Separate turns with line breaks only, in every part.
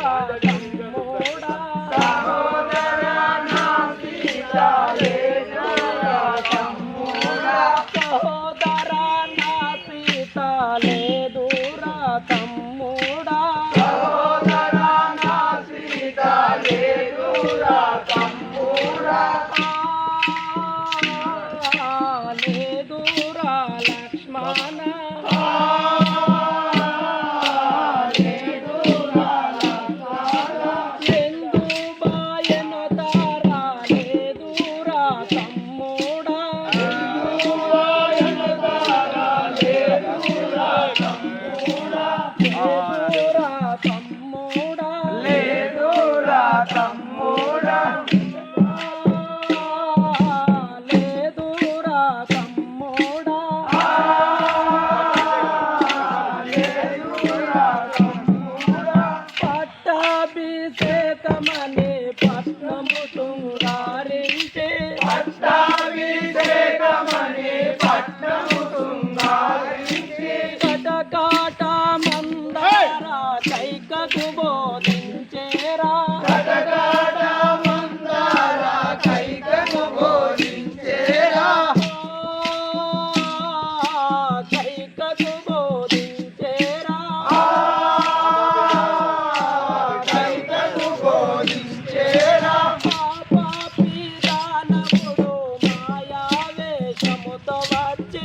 తమ్ముడా
సహోదరా నా సీత లేదురా తమ్ముడా
సహోదరా నా సీత లేదురా తమ్ముడా
సహోదరా నా సీత లేదురా తమ్ముడా
లేదురా లక్ష్మణ పట్టాభిషేకమని పట్నము తుంగారించే
పట్టాభిషేకమని పట్నము తుంగారించి
కటకాట మందార కైకకు బోధించేరా
కటకాట మందార కైకకు బోధించేరా
కైకకు బోధించేరా
కైకకు బోధించేరా
పాపి దానవుడు మాయావేశముతో వచ్చి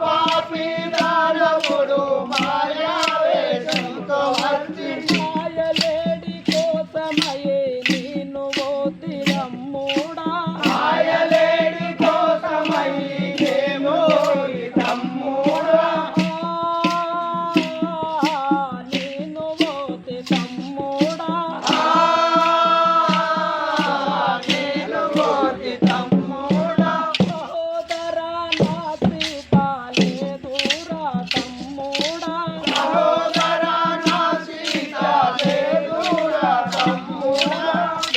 పాపి దానవుడు మాయావేశంతో వచ్చి
మాయలేడి కోసమయే నేను ఓతిరమ్ముడా
మాయలేడి కోసమై ఏమో ఈ తమ్ముడా
నేను ఓతి తమ్ముడా
నేను కోటి తమ్ముడా
సహోదరా నా సీత లేదురా తమ్ముడా
సహోదరా నా సీత లేదురా తమ్ముడా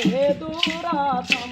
లేదురా తమ్ముడా